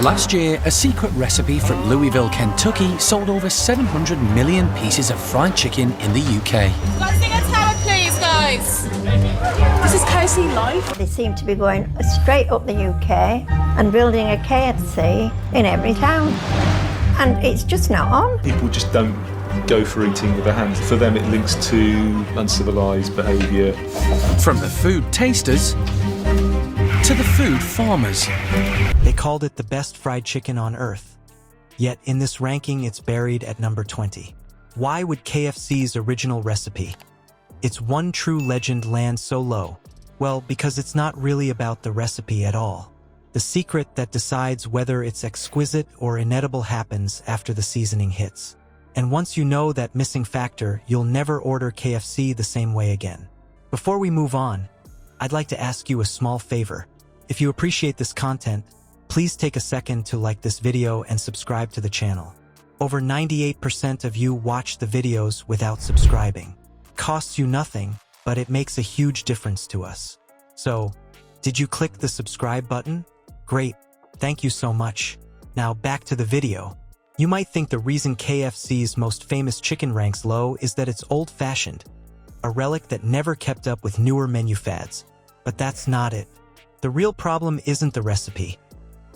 Last year, a secret recipe from Louisville, Kentucky sold over 700 million pieces of fried chicken in the UK. Let's sing a tower, please, guys. This is KFC Live. They seem to be going straight up the UK and building a KFC in every town. And it's just not on. People just don't go for eating with their hands. For them, it links to uncivilised behaviour. From the food tasters to the food farmers. They called it the best fried chicken on earth. Yet in this ranking, it's buried at number 20. Why would KFC's original recipe, its one true legend, land so low? Well, because it's not really about the recipe at all. The secret that decides whether it's exquisite or inedible happens after the seasoning hits. And once you know that missing factor, you'll never order KFC the same way again. Before we move on, I'd like to ask you a small favor. If you appreciate this content, please take a second to like this video and subscribe to the channel. Over 98% of you watch the videos without subscribing. Costs you nothing, but it makes a huge difference to us. So, did you click the subscribe button? Great, thank you so much. Now back to the video. You might think the reason KFC's most famous chicken ranks low is that it's old-fashioned, a relic that never kept up with newer menu fads. But that's not it. The real problem isn't the recipe.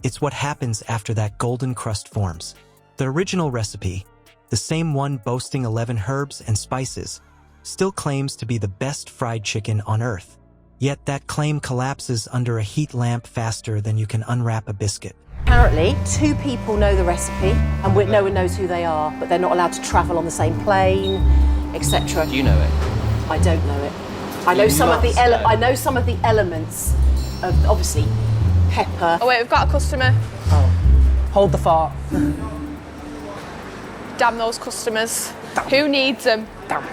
It's what happens after that golden crust forms. The original recipe, the same one boasting 11 herbs and spices, still claims to be the best fried chicken on earth. Yet that claim collapses under a heat lamp faster than you can unwrap a biscuit. Apparently, 2 people know the recipe, and no one knows who they are, but they're not allowed to travel on the same plane, etc. Do you know it? I don't know it. I know some of the elements of, obviously, pepper. Oh wait, we've got a customer. Oh. Hold the fart. Damn those customers. Damn. Who needs them? Damn.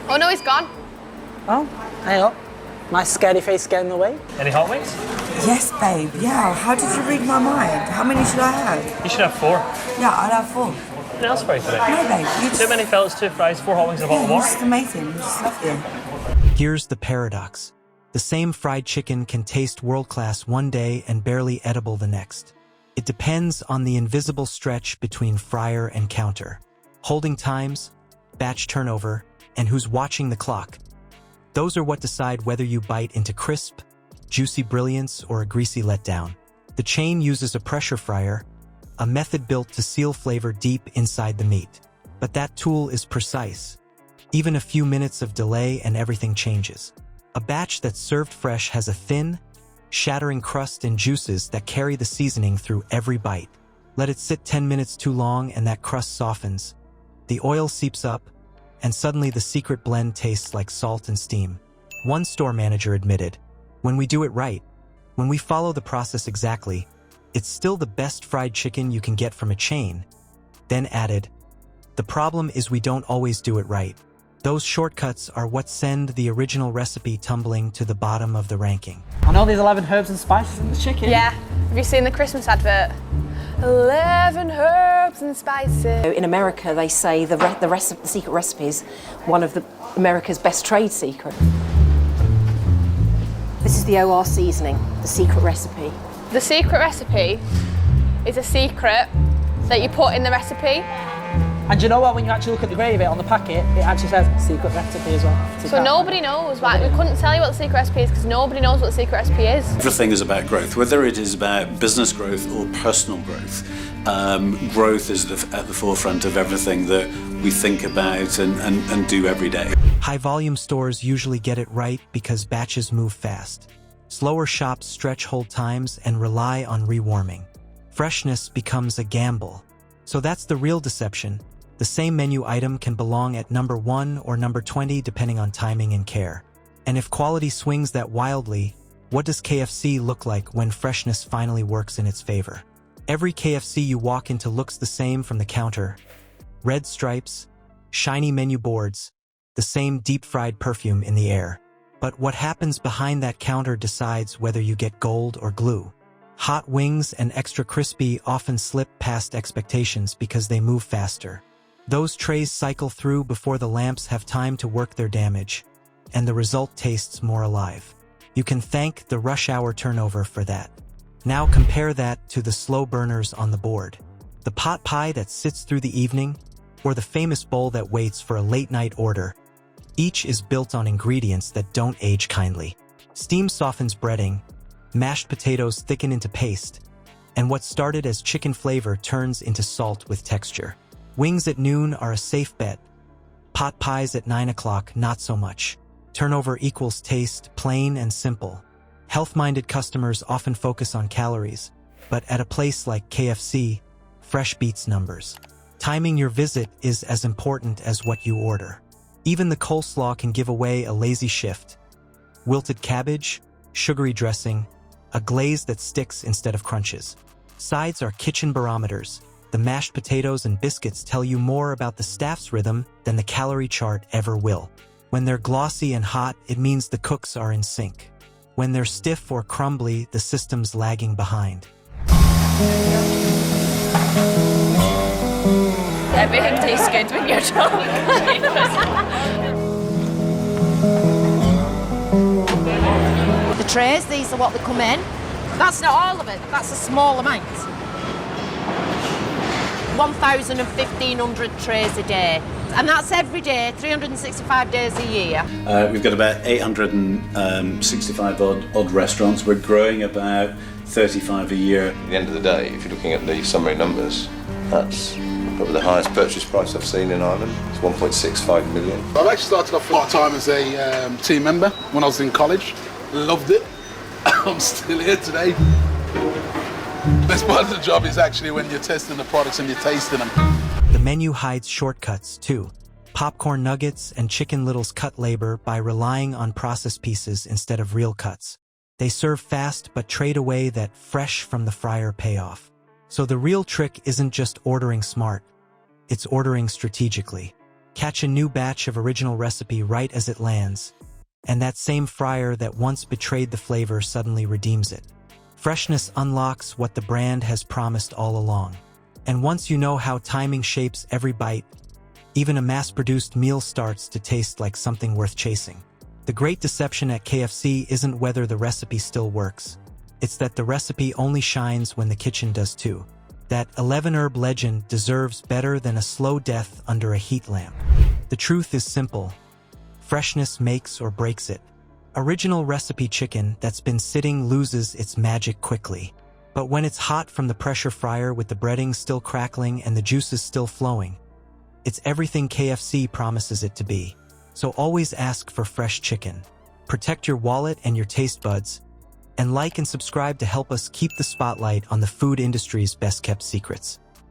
Oh no, he's gone. Oh, hey up. Nice scaredy face getting away. Any hot wings? Yes, babe. Yeah. How did you read my mind? How many should I have? You should have 4. Yeah, I'll have 4. Anything else for you today? No, babe. You just... Too many fellas, 2 fries, 4 hot wings, and a bottle of You're water. just amazing. I just love you. Here's the paradox. The same fried chicken can taste world-class one day and barely edible the next. It depends on the invisible stretch between fryer and counter, holding times, batch turnover, and who's watching the clock. Those are what decide whether you bite into crisp, juicy brilliance or a greasy letdown. The chain uses a pressure fryer, a method built to seal flavor deep inside the meat. But that tool is precise. Even a few minutes of delay and everything changes. A batch that's served fresh has a thin, shattering crust and juices that carry the seasoning through every bite. Let it sit 10 minutes too long and that crust softens. The oil seeps up, and suddenly the secret blend tastes like salt and steam. One store manager admitted, "When we do it right, when we follow the process exactly, it's still the best fried chicken you can get from a chain." Then added, "The problem is we don't always do it right. Those shortcuts are what send the original recipe tumbling to the bottom of the ranking." I know there's 11 herbs and spices in the chicken. Yeah. Have you seen the Christmas advert? 11 herbs and spices. In America, they say the secret recipe is one of America's best trade secrets. This is the OR seasoning, the secret recipe. The secret recipe is a secret that you put in the recipe. And do you know what? When you actually look at the gravy on the packet, it actually says secret recipe as well. So nobody knows. Like, we couldn't tell you what the secret recipe is because nobody knows what the secret recipe is. Everything is about growth, whether it is about business growth or personal growth. Growth is at the forefront of everything that we think about and do every day. High-volume stores usually get it right because batches move fast. Slower shops stretch hold times and rely on rewarming. Freshness becomes a gamble. So that's the real deception. The same menu item can belong at number 1 or number 20 depending on timing and care. And if quality swings that wildly, what does KFC look like when freshness finally works in its favor? Every KFC you walk into looks the same from the counter. Red stripes, shiny menu boards, the same deep-fried perfume in the air. But what happens behind that counter decides whether you get gold or glue. Hot wings and extra crispy often slip past expectations because they move faster. Those trays cycle through before the lamps have time to work their damage, and the result tastes more alive. You can thank the rush hour turnover for that. Now compare that to the slow burners on the board. The pot pie that sits through the evening, or the famous bowl that waits for a late-night order. Each is built on ingredients that don't age kindly. Steam softens breading, mashed potatoes thicken into paste, and what started as chicken flavor turns into salt with texture. Wings at noon are a safe bet. Pot pies at 9 o'clock, not so much. Turnover equals taste, plain and simple. Health-minded customers often focus on calories, but at a place like KFC, fresh beats numbers. Timing your visit is as important as what you order. Even the coleslaw can give away a lazy shift. Wilted cabbage, sugary dressing, a glaze that sticks instead of crunches. Sides are kitchen barometers. The mashed potatoes and biscuits tell you more about the staff's rhythm than the calorie chart ever will. When they're glossy and hot, it means the cooks are in sync. When they're stiff or crumbly, the system's lagging behind. Everything tastes good when you're drunk. The trays, these are what they come in. That's not all of it, that's a small amount. 1,000 and 1,500 trays a day. And that's every day, 365 days a year. We've got about 865 odd restaurants. We're growing about 35 a year. At the end of the day, if you're looking at the summary numbers, that's probably the highest purchase price I've seen in Ireland. It's 1.65 million. I've actually started off part-time as a team member when I was in college. Loved it. I'm still here today. Best part of the job is actually when you're testing the products and you're tasting them. The menu hides shortcuts, too. Popcorn nuggets and Chicken Littles cut labor by relying on processed pieces instead of real cuts. They serve fast but trade away that fresh from the fryer payoff. So the real trick isn't just ordering smart, it's ordering strategically. Catch a new batch of original recipe right as it lands, and that same fryer that once betrayed the flavor suddenly redeems it. Freshness unlocks what the brand has promised all along. And once you know how timing shapes every bite, even a mass-produced meal starts to taste like something worth chasing. The great deception at KFC isn't whether the recipe still works. It's that the recipe only shines when the kitchen does too. That 11-herb legend deserves better than a slow death under a heat lamp. The truth is simple. Freshness makes or breaks it. Original recipe chicken that's been sitting loses its magic quickly. But when it's hot from the pressure fryer with the breading still crackling and the juices still flowing, it's everything KFC promises it to be. So always ask for fresh chicken. Protect your wallet and your taste buds, and like and subscribe to help us keep the spotlight on the food industry's best-kept secrets.